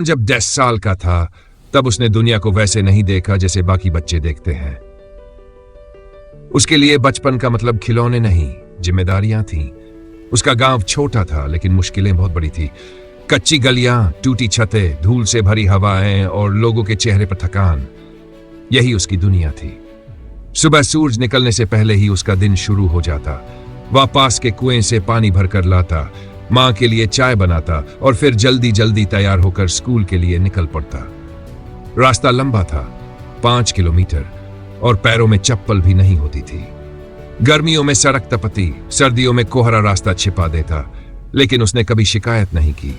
जब 10 साल का था तब उसने दुनिया को वैसे नहीं देखा जैसे बाकी बच्चे देखते हैं। उसके लिए बचपन का मतलब खिलौने नहीं, जिम्मेदारियां थीं। उसका गांव छोटा था लेकिन मुश्किलें बहुत बड़ी थी। कच्ची गलियां, टूटी छतें, धूल से भरी हवाएं और लोगों के चेहरे पर थकान, यही उसकी दुनिया थी। सुबह सूरज निकलने से पहले ही उसका दिन शुरू हो जाता। वह पास के कुएं से पानी भरकर लाता, मां के लिए चाय बनाता और फिर जल्दी जल्दी तैयार होकर स्कूल के लिए निकल पड़ता। रास्ता लंबा था, 5 किलोमीटर, और पैरों में चप्पल भी नहीं होती थी। गर्मियों में सड़क तपती, सर्दियों में कोहरा रास्ता छिपा देता, लेकिन उसने कभी शिकायत नहीं की।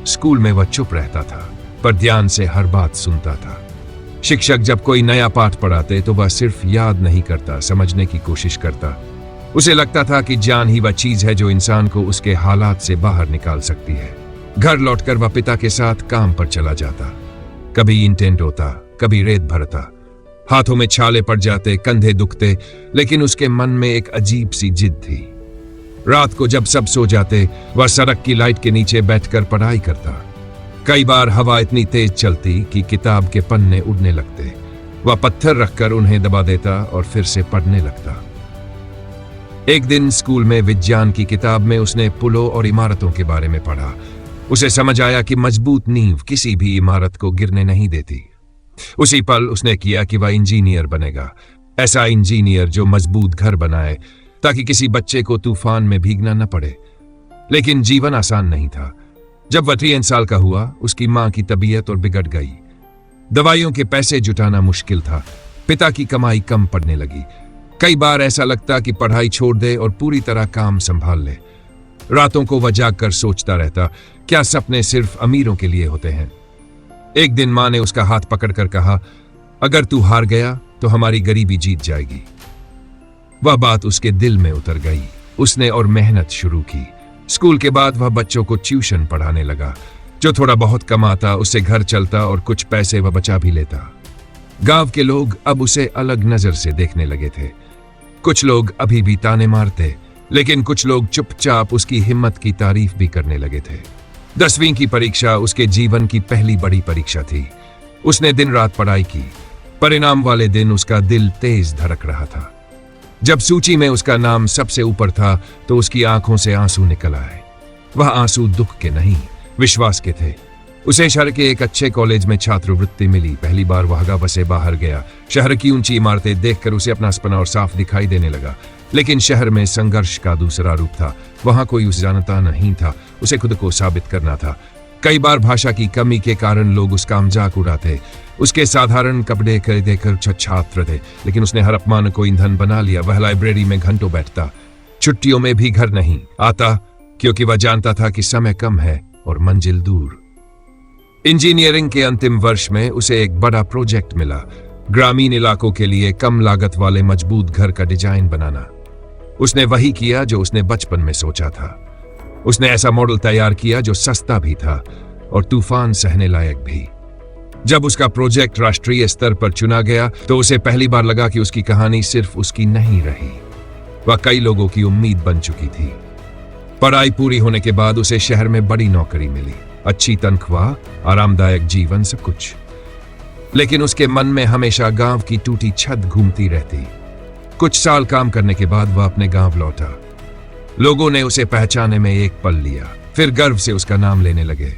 स्कूल में वह चुप रहता था, पर ध्यान से हर बात सुनता था। शिक्षक जब कोई नया पाठ पढ़ाते तो वह सिर्फ याद नहीं करता, समझने की कोशिश करता। उसे लगता था कि ज्ञान ही वह चीज है जो इंसान को उसके हालात से बाहर निकाल सकती है। घर लौटकर वह पिता के साथ काम पर चला जाता। कभी ईंटें ढोता, कभी रेत भरता। हाथों में छाले पड़ जाते, कंधे दुखते, लेकिन उसके मन में एक अजीब सी जिद थी। रात को जब सब सो जाते, वह सड़क की लाइट के नीचे बैठकर पढ़ाई करता। कई बार हवा इतनी तेज चलती कि किताब के पन्ने उड़ने लगते। वह पत्थर रखकर उन्हें दबा देता और फिर से पढ़ने लगता। एक दिन स्कूल में विज्ञान की किताब में उसने पुलों और इमारतों के बारे में पढ़ा। उसे समझ आया कि मजबूत नींव किसी भी इमारत को गिरने नहीं देती। उसी पल उसने किया कि वह इंजीनियर बनेगा, ऐसा इंजीनियर जो मजबूत घर बनाए ताकि किसी बच्चे को तूफान में भीगना न पड़े। लेकिन जीवन आसान नहीं था। जब वह 3 साल का हुआ, उसकी मां की तबीयत और बिगड़ गई। दवाइयों के पैसे जुटाना मुश्किल था। पिता की कमाई कम पड़ने लगी। कई बार ऐसा लगता कि पढ़ाई छोड़ दे और पूरी तरह काम संभाल ले। रातों को वह जागकर सोचता रहता, क्या सपने सिर्फ अमीरों के लिए होते हैं। एक दिन मां ने उसका हाथ पकड़कर कहा, अगर तू हार गया तो हमारी गरीबी जीत जाएगी। वह बात उसके दिल में उतर गई। उसने और मेहनत शुरू की। स्कूल के बाद वह बच्चों को ट्यूशन पढ़ाने लगा। जो थोड़ा बहुत कमाता उससे घर चलता और कुछ पैसे वह बचा भी लेता। गांव के लोग अब उसे अलग नजर से देखने लगे थे। कुछ लोग अभी भी ताने मारते, लेकिन कुछ लोग चुपचाप उसकी हिम्मत की तारीफ भी करने लगे थे। 10वीं की परीक्षा उसके जीवन की पहली बड़ी परीक्षा थी। उसने दिन रात पढ़ाई की। परिणाम वाले दिन उसका दिल तेज धड़क रहा था। जब सूची में उसका नाम सबसे ऊपर था तो उसकी आंखों से आंसू निकल आए। वह आंसू दुख के नहीं, विश्वास के थे। उसे शहर के एक अच्छे कॉलेज में छात्रवृत्ति मिली। पहली बार वह गांव से बाहर गया। शहर की ऊंची इमारतें देखकर उसे अपना सपना और साफ दिखाई देने लगा। लेकिन शहर में संघर्ष का दूसरा रूप था। वहां कोई उसे जानता नहीं था। उसे खुद को साबित करना था। कई बार भाषा की कमी के कारण लोग उसका मजाक उड़ाते। उसके साधारण कपड़े देकर छात्र थे, लेकिन उसने हर अपमान को ईंधन बना लिया। वह लाइब्रेरी में घंटों बैठता, छुट्टियों में भी घर नहीं आता, क्योंकि वह जानता था कि समय कम है और मंजिल दूर। इंजीनियरिंग के अंतिम वर्ष में उसे एक बड़ा प्रोजेक्ट मिला। ग्रामीण इलाकों के लिए कम लागत वाले मजबूत घर का डिजाइन बनाना। उसने वही किया जो उसने बचपन में सोचा था। उसने ऐसा मॉडल तैयार किया जो सस्ता भी था और तूफान सहने लायक भी। जब उसका प्रोजेक्ट राष्ट्रीय स्तर पर चुना गया तो उसे पहली बार लगा कि उसकी कहानी सिर्फ उसकी नहीं रही, वह कई लोगों की उम्मीद बन चुकी थी। पढ़ाई पूरी होने के बाद उसे शहर में बड़ी नौकरी मिली, अच्छी तनख्वाह, आरामदायक जीवन, सब कुछ। लेकिन उसके मन में हमेशा गांव की टूटी छत घूमती रहती। कुछ साल काम करने के बाद वह अपने गांव लौटा। लोगों ने उसे पहचाने में एक पल लिया, फिर गर्व से उसका नाम लेने लगे।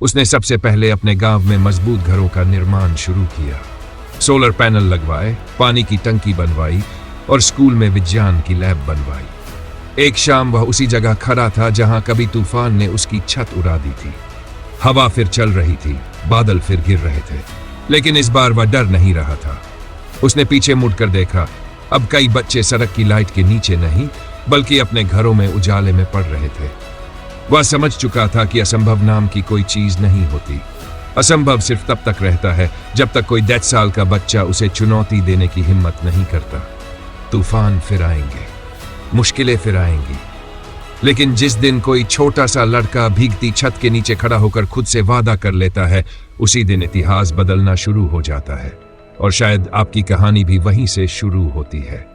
उसने सबसे पहले अपने गांव में मजबूत घरों का निर्माण शुरू किया। सोलर पैनल लगवाए, पानी की टंकी बनवाई और स्कूल में विज्ञान की लैब बनवाई। एक शाम वह उसी जगह खड़ा था जहां कभी तूफान ने उसकी छत उड़ा दी थी। हवा फिर चल रही थी, बादल फिर गिर रहे थे, लेकिन इस बार वह डर नहीं रहा था। उसने पीछे मुड़कर देखा। अब कई बच्चे सड़क की लाइट के नीचे नहीं, बल्कि अपने घरों में उजाले में पड़ रहे थे। वह समझ चुका था कि असंभव नाम की कोई चीज नहीं होती। असंभव सिर्फ तब तक रहता है जब तक कोई 10 साल का बच्चा उसे चुनौती देने की हिम्मत नहीं करता। तूफान फिर आएंगे, मुश्किलें फिर आएंगी, लेकिन जिस दिन कोई छोटा सा लड़का भीगती छत के नीचे खड़ा होकर खुद से वादा कर लेता है, उसी दिन इतिहास बदलना शुरू हो जाता है। और शायद आपकी कहानी भी वहीं से शुरू होती है।